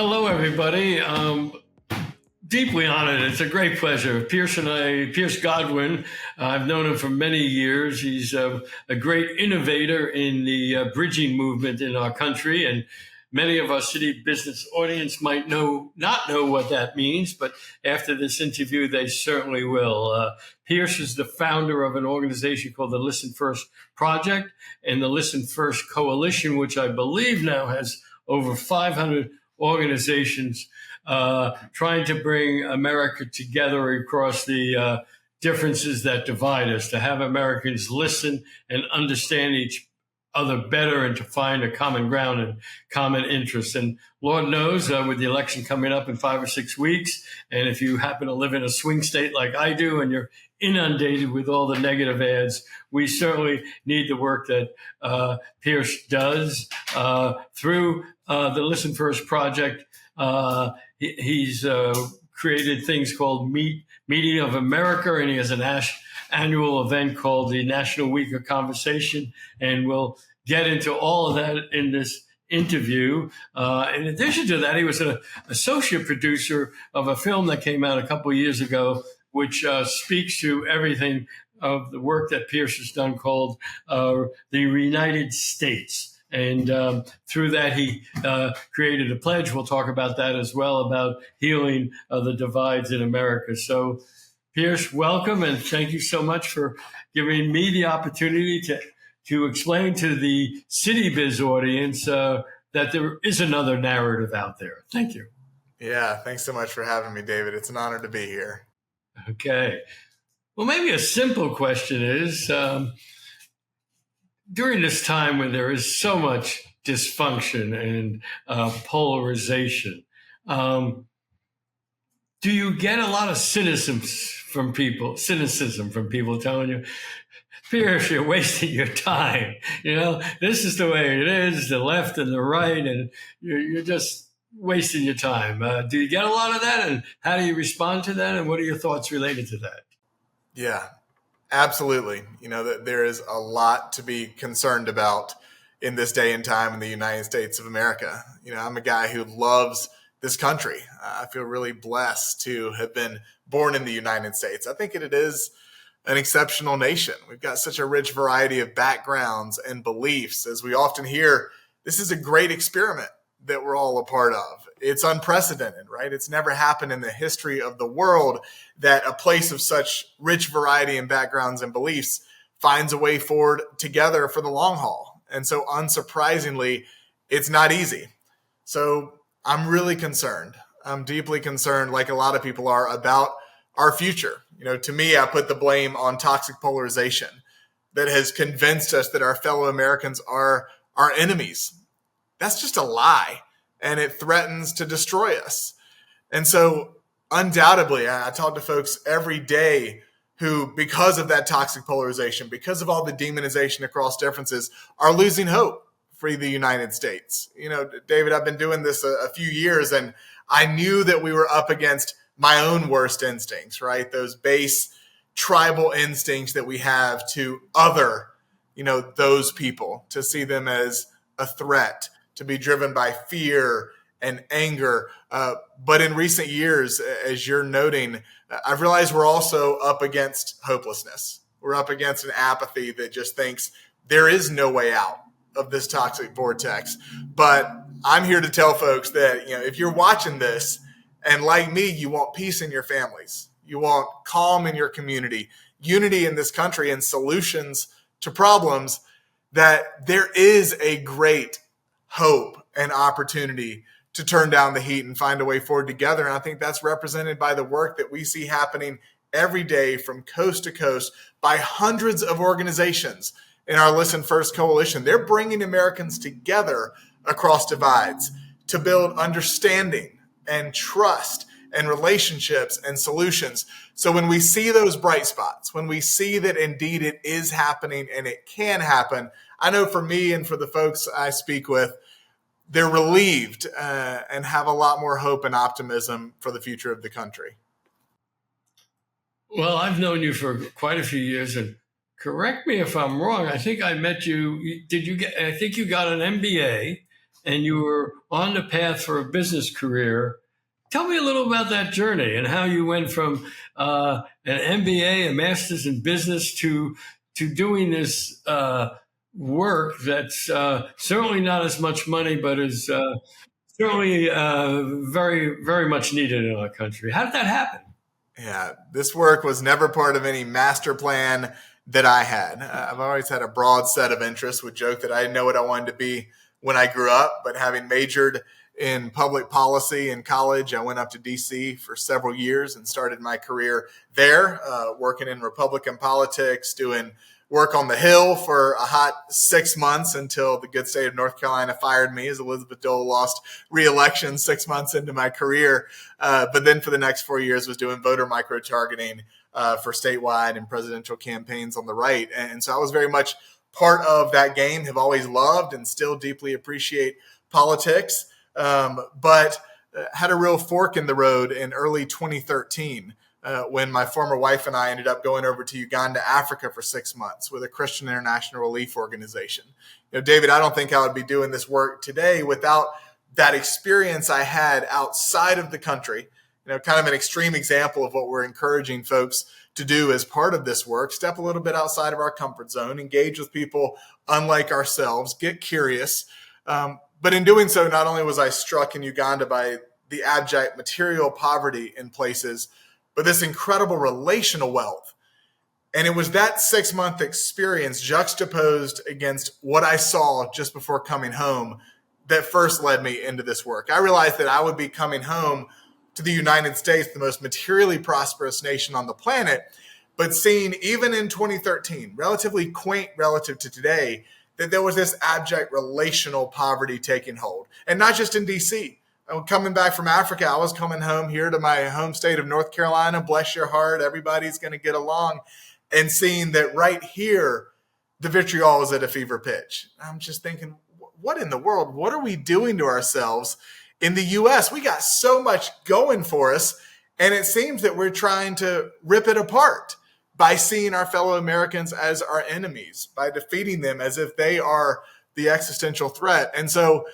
Hello, everybody. Deeply honored. It's a great pleasure. Pearce Godwin, I've known him for many years. He's a great innovator in the bridging movement in our country. And many of our city business audience might not know what that means, but after this interview, they certainly will. Pearce is the founder of an organization called the Listen First Project and the Listen First Coalition, which I believe now has over 500 organizations trying to bring America together across the differences that divide us, to have Americans listen and understand each other better and to find a common ground and common interests. And Lord knows, with the election coming up in 5 or 6 weeks, and if you happen to live in a swing state like I do and you're inundated with all the negative ads, we certainly need the work that Pearce does through the Listen First Project. He's created things called Meeting of America, and he has an annual event called the National Week of Conversation, and we'll get into all of that in this interview. In addition to that, he was an associate producer of a film that came out a couple of years ago, which speaks to everything of the work that Pearce has done, called The United States. And through that, he created a pledge. We'll talk about that as well, about healing the divides in America. So, Pearce, welcome, and thank you so much for giving me the opportunity to explain to the City Biz audience that there is another narrative out there. Thank you. Yeah, thanks so much for having me, David. It's an honor to be here. Okay. Well, maybe a simple question is, during this time when there is so much dysfunction and polarization, do you get a lot of cynicism from people telling you, Pearce, you're wasting your time. You know, this is the way it is, the left and the right, and you're just wasting your time. Do you get a lot of that? And how do you respond to that? And what are your thoughts related to that? Yeah, absolutely. You know, that there is a lot to be concerned about in this day and time in the United States of America. You know, I'm a guy who loves this country. I feel really blessed to have been born in the United States. I think it is an exceptional nation. We've got such a rich variety of backgrounds and beliefs. As we often hear, this is a great experiment that we're all a part of. It's unprecedented, right? It's never happened in the history of the world that a place of such rich variety in backgrounds and beliefs finds a way forward together for the long haul. And so unsurprisingly, it's not easy. So I'm really concerned. I'm deeply concerned, like a lot of people are, about our future. You know, to me, I put the blame on toxic polarization that has convinced us that our fellow Americans are our enemies. That's just a lie, and it threatens to destroy us. And so undoubtedly, I talk to folks every day who, because of that toxic polarization, because of all the demonization across differences, are losing hope for the United States. You know, David, I've been doing this a few years, and I knew that we were up against my own worst instincts, right? Those base tribal instincts that we have to other, you know, those people, to see them as a threat, to be driven by fear and anger. But in recent years, as you're noting, I've realized we're also up against hopelessness. We're up against an apathy that just thinks there is no way out of this toxic vortex. But I'm here to tell folks that, you know, if you're watching this and like me, you want peace in your families, you want calm in your community, unity in this country, and solutions to problems, that there is a great hope and opportunity to turn down the heat and find a way forward together. And I think that's represented by the work that we see happening every day from coast to coast by hundreds of organizations in our Listen First Coalition. They're bringing Americans together across divides to build understanding and trust and relationships and solutions. So when we see those bright spots, when we see that indeed it is happening and it can happen, I know for me and for the folks I speak with, they're relieved and have a lot more hope and optimism for the future of the country. Well, I've known you for quite a few years, and correct me if I'm wrong. I think I met you. I think you got an MBA, and you were on the path for a business career. Tell me a little about that journey and how you went from an MBA, a master's in business, to doing this work that's certainly not as much money, but is certainly very, very much needed in our country. How did that happen? Yeah, this work was never part of any master plan that I had. I've always had a broad set of interests. Would joke that I didn't know what I wanted to be when I grew up, but having majored in public policy in college, I went up to DC for several years and started my career there, working in Republican politics, doing work on the Hill for a hot 6 months until the good state of North Carolina fired me as Elizabeth Dole lost re-election 6 months into my career. But then for the next 4 years was doing voter micro-targeting for statewide and presidential campaigns on the right. And so I was very much part of that game, have always loved and still deeply appreciate politics, but had a real fork in the road in early 2013. When my former wife and I ended up going over to Uganda, Africa for 6 months with a Christian International Relief Organization. David, I don't think I would be doing this work today without that experience I had outside of the country. Kind of an extreme example of what we're encouraging folks to do as part of this work. Step a little bit outside of our comfort zone, engage with people unlike ourselves, get curious. But in doing so, not only was I struck in Uganda by the abject material poverty in places, but this incredible relational wealth. And it was that 6-month experience juxtaposed against what I saw just before coming home that first led me into this work. I realized that I would be coming home to the United States, the most materially prosperous nation on the planet, but seeing even in 2013, relatively quaint relative to today, that there was this abject relational poverty taking hold. And not just in DC. Coming back from Africa, I was coming home here to my home state of North Carolina. Bless your heart, everybody's going to get along. And seeing that right here, the vitriol is at a fever pitch. I'm just thinking, what in the world? What are we doing to ourselves in the U.S.? We got so much going for us, and it seems that we're trying to rip it apart by seeing our fellow Americans as our enemies, by defeating them as if they are the existential threat. And so,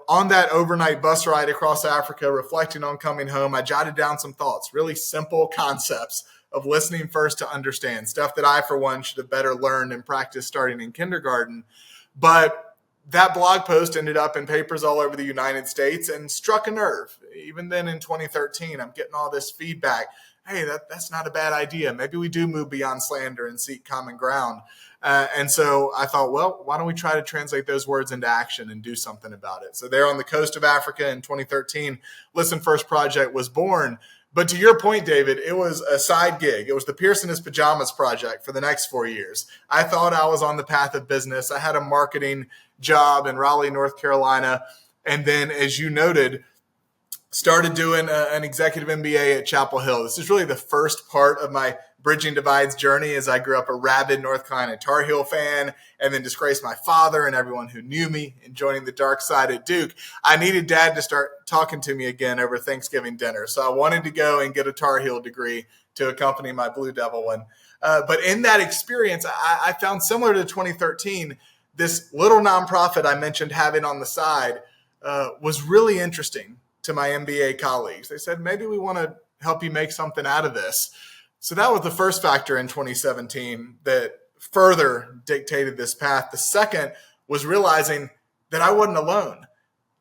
on that overnight bus ride across Africa, reflecting on coming home, I jotted down some thoughts, really simple concepts of listening first to understand, stuff that I, for one, should have better learned and practiced starting in kindergarten. But that blog post ended up in papers all over the United States and struck a nerve. Even then in 2013, I'm getting all this feedback. Hey, that's not a bad idea. Maybe we do move beyond slander and seek common ground. And so I thought, well, why don't we try to translate those words into action and do something about it? So there on the coast of Africa in 2013, Listen First Project was born. But to your point, David, it was a side gig. It was the Pearce in his pajamas project for the next 4 years. I thought I was on the path of business. I had a marketing job in Raleigh, North Carolina. And then, as you noted, started doing an executive MBA at Chapel Hill. This is really the first part of my Bridging Divides journey, as I grew up a rabid North Carolina Tar Heel fan and then disgraced my father and everyone who knew me in joining the dark side at Duke. I needed Dad to start talking to me again over Thanksgiving dinner. So I wanted to go and get a Tar Heel degree to accompany my Blue Devil one. But in that experience, I found, similar to 2013, this little nonprofit I mentioned having on the side was really interesting to my MBA colleagues. They said, maybe we want to help you make something out of this. So that was the first factor in 2017 that further dictated this path. The second was realizing that I wasn't alone,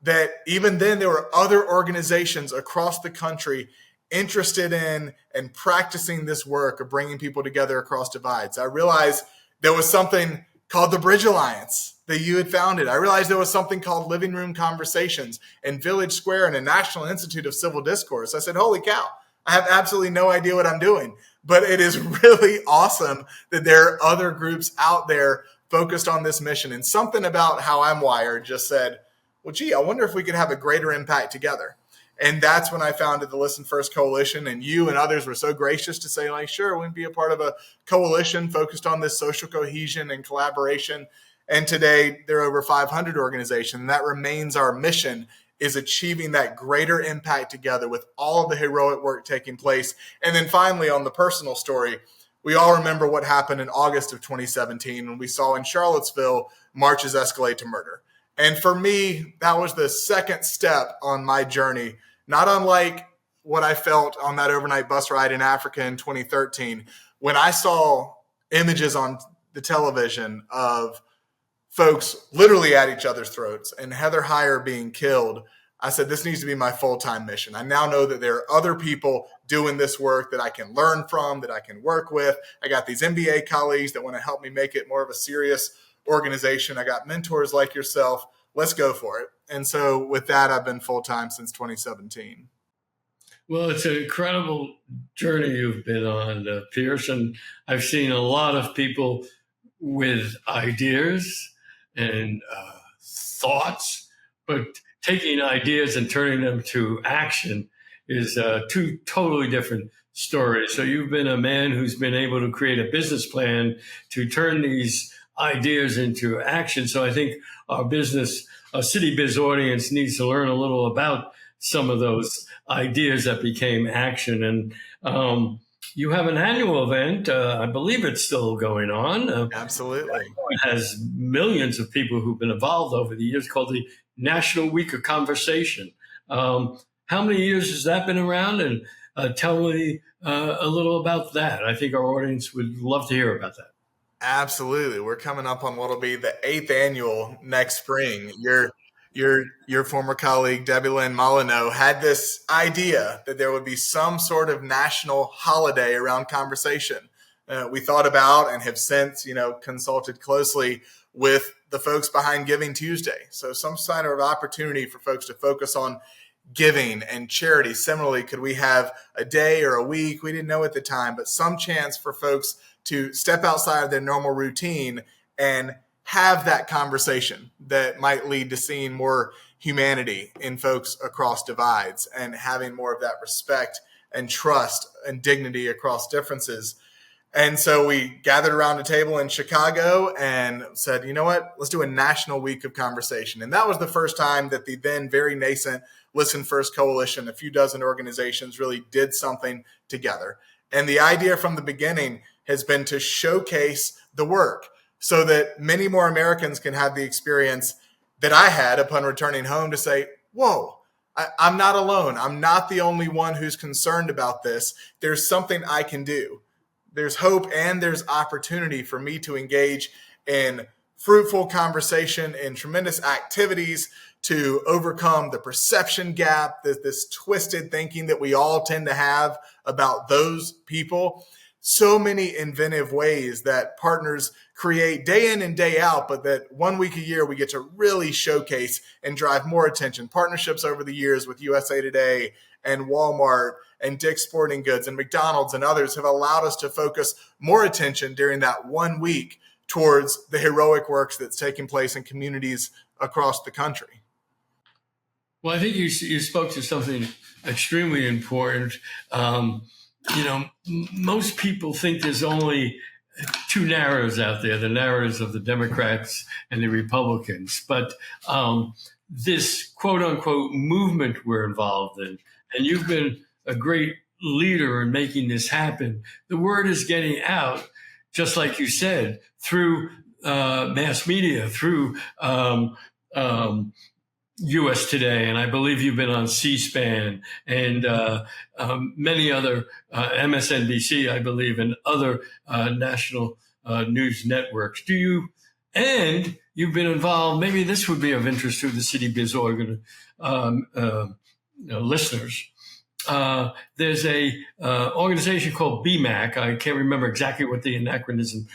that even then there were other organizations across the country interested in and practicing this work of bringing people together across divides. I realized there was something called the Bridge Alliance that you had founded. I realized there was something called Living Room Conversations and Village Square and a National Institute of Civil Discourse. I said, holy cow, I have absolutely no idea what I'm doing, but it is really awesome that there are other groups out there focused on this mission. And something about how I'm wired just said, well, gee, I wonder if we could have a greater impact together. And that's when I founded the Listen First Coalition, and you and others were so gracious to say, like, sure, we can be a part of a coalition focused on this social cohesion and collaboration. And today there are over 500 organizations, and that remains our mission, is achieving that greater impact together with all of the heroic work taking place. And then finally, on the personal story, we all remember what happened in August of 2017 when we saw in Charlottesville marches escalate to murder. And for me, that was the second step on my journey, not unlike what I felt on that overnight bus ride in Africa in 2013, when I saw images on the television of folks literally at each other's throats and Heather Heyer being killed. I said, this needs to be my full-time mission. I now know that there are other people doing this work that I can learn from, that I can work with. I got these MBA colleagues that want to help me make it more of a serious organization. I got mentors like yourself. Let's go for it. And so with that, I've been full-time since 2017. Well, it's an incredible journey you've been on, Pearce, and I've seen a lot of people with ideas and thoughts, but taking ideas and turning them to action is two totally different stories. So you've been a man who's been able to create a business plan to turn these ideas into action. So I think our City Biz audience needs to learn a little about some of those ideas that became action. And you have an annual event. I believe it's still going on. Absolutely. It has millions of people who've been involved over the years, called the National Week of Conversation. How many years has that been around? And tell me a little about that. I think our audience would love to hear about that. Absolutely. We're coming up on what will be the 8th annual next spring. Your former colleague, Debbie Lynn Molyneux, had this idea that there would be some sort of national holiday around conversation. We thought about and have since, consulted closely with the folks behind Giving Tuesday. So some sort of opportunity for folks to focus on giving and charity. Similarly, could we have a day or a week? We didn't know at the time, but some chance for folks to step outside of their normal routine and have that conversation that might lead to seeing more humanity in folks across divides and having more of that respect and trust and dignity across differences. And so we gathered around a table in Chicago and said, you know what, let's do a national week of conversation. And that was the first time that the then very nascent Listen First Coalition, a few dozen organizations, really did something together. And the idea from the beginning has been to showcase the work so that many more Americans can have the experience that I had upon returning home to say, whoa, I'm not alone. I'm not the only one who's concerned about this. There's something I can do. There's hope and there's opportunity for me to engage in fruitful conversation and tremendous activities to overcome the perception gap, this twisted thinking that we all tend to have about those people. So many inventive ways that partners create day in and day out, but that 1 week a year we get to really showcase and drive more attention. Partnerships over the years with USA Today and Walmart and Dick's Sporting Goods and McDonald's and others have allowed us to focus more attention during that 1 week towards the heroic works that's taking place in communities across the country. Well, I think you spoke to something extremely important. Most people think there's only two narratives out there, the narratives of the Democrats and the Republicans. But this quote unquote movement we're involved in, and you've been a great leader in making this happen. The word is getting out, just like you said, through mass media, through US Today, and I believe you've been on C-SPAN and many other MSNBC, I believe, and other national news networks. And you've been involved, maybe this would be of interest to the City Biz listeners. There's a organization called BMAC. I can't remember exactly what the acronym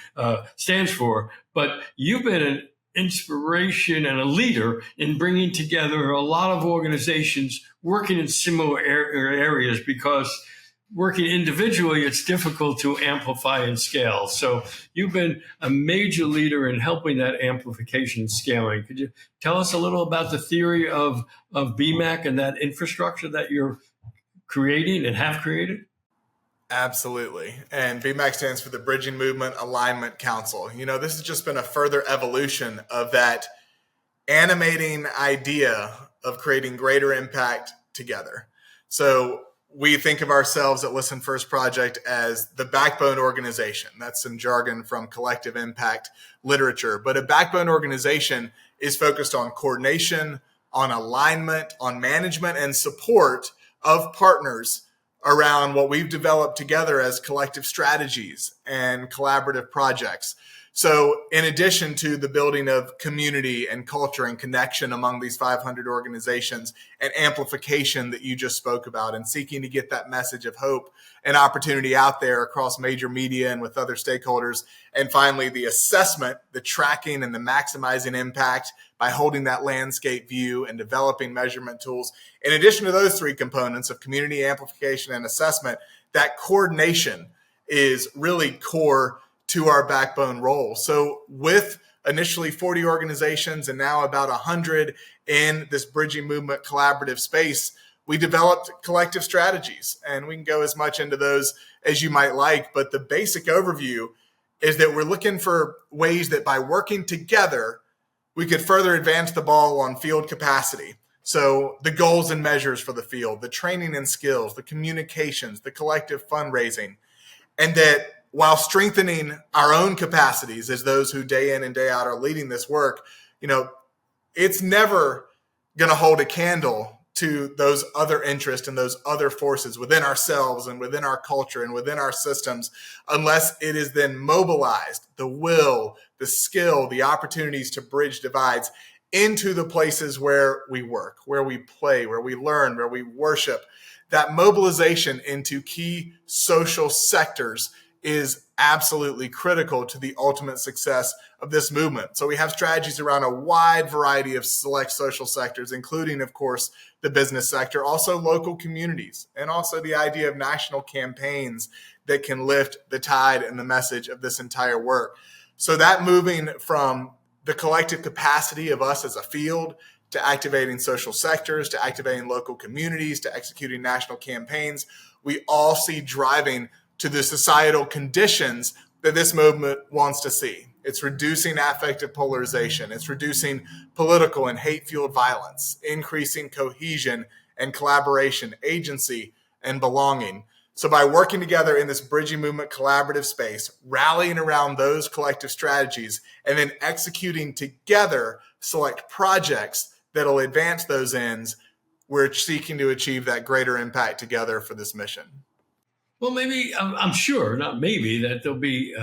stands for, but you've been an inspiration and a leader in bringing together a lot of organizations working in similar areas, because working individually, it's difficult to amplify and scale. So you've been a major leader in helping that amplification and scaling. Could you tell us a little about the theory of BMAC and that infrastructure that you're creating and have created? Absolutely. And BMAC stands for the Bridging Movement Alignment Council. This has just been a further evolution of that animating idea of creating greater impact together. So we think of ourselves at Listen First Project as the backbone organization. That's some jargon from collective impact literature. But a backbone organization is focused on coordination, on alignment, on management and support of partners around what we've developed together as collective strategies and collaborative projects. So in addition to the building of community and culture and connection among these 500 organizations and amplification that you just spoke about and seeking to get that message of hope and opportunity out there across major media and with other stakeholders. And finally, the assessment, the tracking and the maximizing impact by holding that landscape view and developing measurement tools. In addition to those three components of community amplification and assessment, that coordination is really core to our backbone role. So with initially 40 organizations and now about 100 in this bridging movement collaborative space, we developed collective strategies, and we can go as much into those as you might like. But the basic overview is that we're looking for ways that by working together, we could further advance the ball on field capacity. So the goals and measures for the field, the training and skills, the communications, the collective fundraising, and that while strengthening our own capacities as those who day in and day out are leading this work, it's never going to hold a candle to those other interests and those other forces within ourselves and within our culture and within our systems, unless it is then mobilized, the will, the skill, the opportunities to bridge divides into the places where we work, where we play, where we learn, where we worship. That mobilization into key social sectors is absolutely critical to the ultimate success of this movement. So we have strategies around a wide variety of select social sectors, including, of course, the business sector, also local communities, and also the idea of national campaigns that can lift the tide and the message of this entire work. So that moving from the collective capacity of us as a field to activating social sectors, to activating local communities, to executing national campaigns, we all see driving to the societal conditions that this movement wants to see. It's reducing affective polarization. It's reducing political and hate-fueled violence, increasing cohesion and collaboration, agency and belonging. So by working together in this bridging movement collaborative space, rallying around those collective strategies, and then executing together select projects that'll advance those ends, we're seeking to achieve that greater impact together for this mission. Well, maybe, I'm sure, not maybe, that there'll be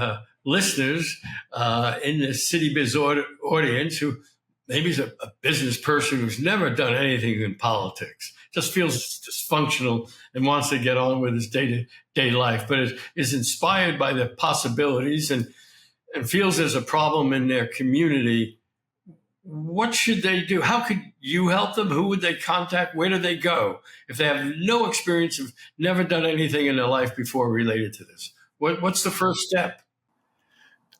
listeners in the City Biz audience who maybe is a business person who's never done anything in politics, just feels dysfunctional and wants to get on with his day-to-day life, but is inspired by the possibilities and feels there's a problem in their community. What should they do? How could you help them? Who would they contact? Where do they go if they have no experience, have never done anything in their life before related to this? What's the first step?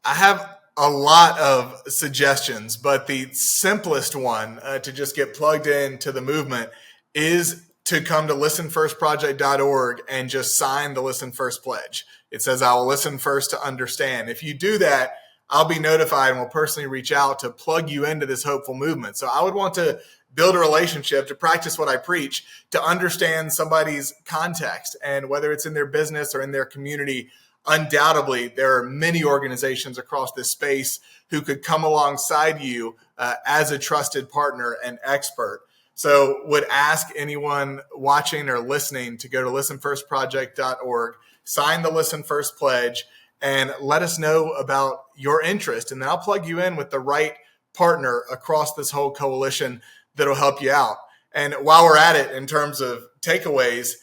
I have a lot of suggestions, but the simplest one to just get plugged into the movement is to come to listenfirstproject.org and just sign the Listen First pledge. It says, I will listen first to understand. If you do that, I'll be notified and will personally reach out to plug you into this hopeful movement. So I would want to build a relationship, to practice what I preach, to understand somebody's context, and whether it's in their business or in their community. Undoubtedly, there are many organizations across this space who could come alongside you as a trusted partner and expert. So would ask anyone watching or listening to go to listenfirstproject.org, sign the Listen First pledge, and let us know about your interest. And then I'll plug you in with the right partner across this whole coalition that'll help you out. And while we're at it, in terms of takeaways,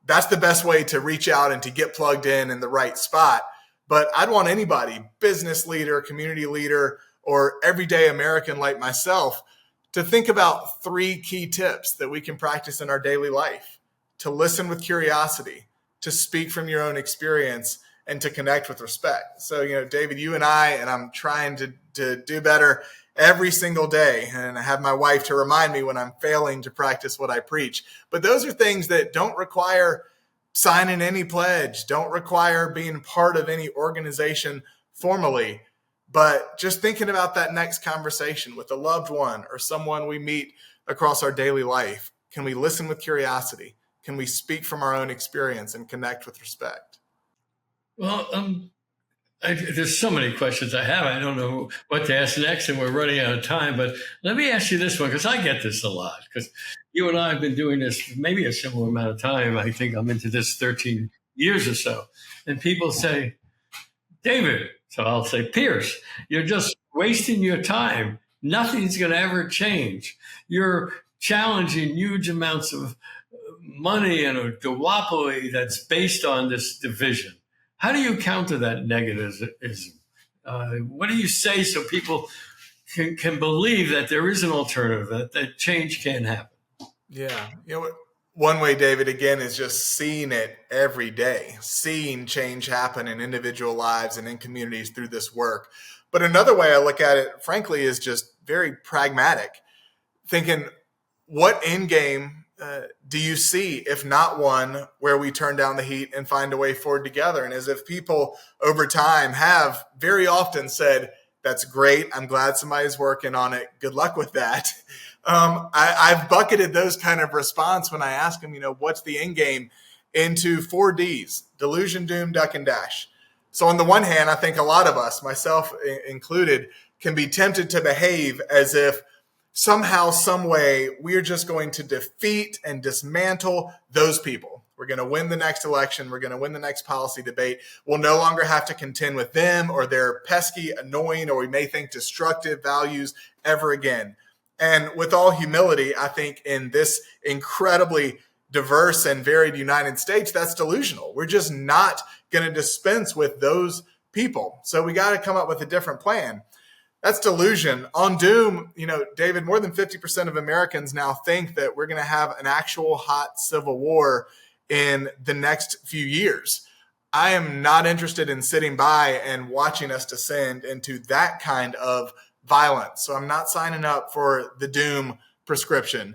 that's the best way to reach out and to get plugged in the right spot. But I'd want anybody, business leader, community leader, or everyday American like myself, to think about 3 key tips that we can practice in our daily life: to listen with curiosity, to speak from your own experience, and to connect with respect. So, David, you and I'm trying to do better every single day. And I have my wife to remind me when I'm failing to practice what I preach. But those are things that don't require signing any pledge, don't require being part of any organization formally, but just thinking about that next conversation with a loved one or someone we meet across our daily life. Can we listen with curiosity? Can we speak from our own experience and connect with respect? Well, There's so many questions I have. I don't know what to ask next, and we're running out of time. But let me ask you this one, because I get this a lot. Because you and I have been doing this maybe a similar amount of time. I think I'm into this 13 years or so. And people say, David, so I'll say, Pearce, you're just wasting your time. Nothing's going to ever change. You're challenging huge amounts of money and a duopoly that's based on this division. How do you counter that negativism? What do you say so people can believe that there is an alternative, that change can happen? Yeah. One way, David, again, is just seeing it every day, seeing change happen in individual lives and in communities through this work. But another way I look at it, frankly, is just very pragmatic, thinking, what end game do you see, if not one where we turn down the heat and find a way forward together? And as if people over time have very often said, that's great, I'm glad somebody's working on it, good luck with that. I've bucketed those kind of response when I ask them, what's the end game, into 4 Ds: delusion, doom, duck, and dash. So on the one hand, I think a lot of us, myself included, can be tempted to behave as if somehow, some way, we're just going to defeat and dismantle those people. We're going to win the next election. We're going to win the next policy debate. We'll no longer have to contend with them or their pesky, annoying, or we may think destructive values ever again. And with all humility, I think in this incredibly diverse and varied United States, that's delusional. We're just not going to dispense with those people. So we got to come up with a different plan. That's delusion. On doom, David, more than 50% of Americans now think that we're going to have an actual hot civil war in the next few years. I am not interested in sitting by and watching us descend into that kind of violence. So I'm not signing up for the doom prescription.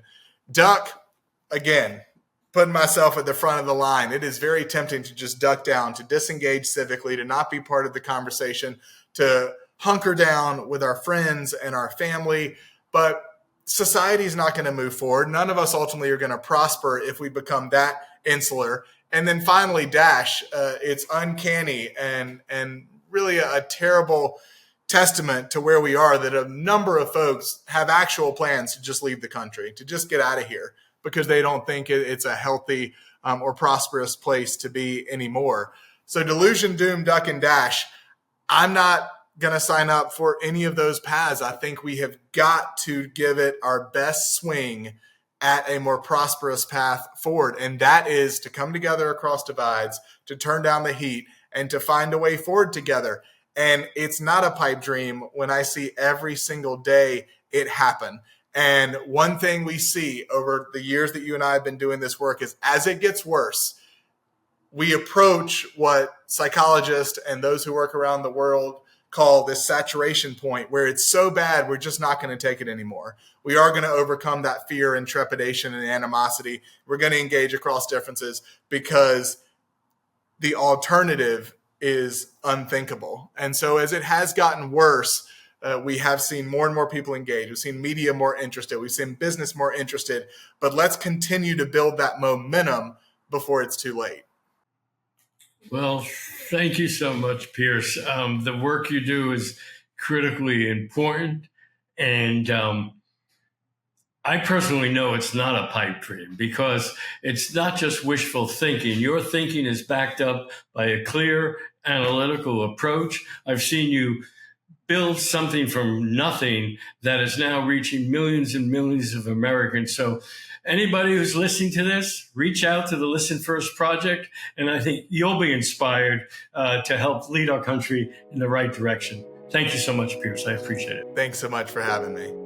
Duck, again, putting myself at the front of the line. It is very tempting to just duck down, to disengage civically, to not be part of the conversation, to hunker down with our friends and our family. But society is not going to move forward. None of us ultimately are going to prosper if we become that insular. And then finally, dash. It's uncanny and really a terrible testament to where we are that a number of folks have actual plans to just leave the country, to just get out of here because they don't think it's a healthy or prosperous place to be anymore. So delusion, doom, duck, and dash. I'm not going to sign up for any of those paths. I think we have got to give it our best swing at a more prosperous path forward. And that is to come together across divides, to turn down the heat, and to find a way forward together. And it's not a pipe dream when I see every single day it happen. And one thing we see over the years that you and I have been doing this work is as it gets worse, we approach what psychologists and those who work around the world call this saturation point, where it's so bad we're just not going to take it anymore. We are going to overcome that fear and trepidation and animosity. We're going to engage across differences because the alternative is unthinkable. And so as it has gotten worse, we have seen more and more people engage. We've seen media more interested. We've seen business more interested. But let's continue to build that momentum before it's too late. Well, thank you so much, Pearce. The work you do is critically important. And I personally know it's not a pipe dream because it's not just wishful thinking. Your thinking is backed up by a clear analytical approach. I've seen you build something from nothing that is now reaching millions and millions of Americans. So anybody who's listening to this, reach out to the Listen First Project, and I think you'll be inspired to help lead our country in the right direction. Thank you so much, Pearce. I appreciate it. Thanks so much for having me.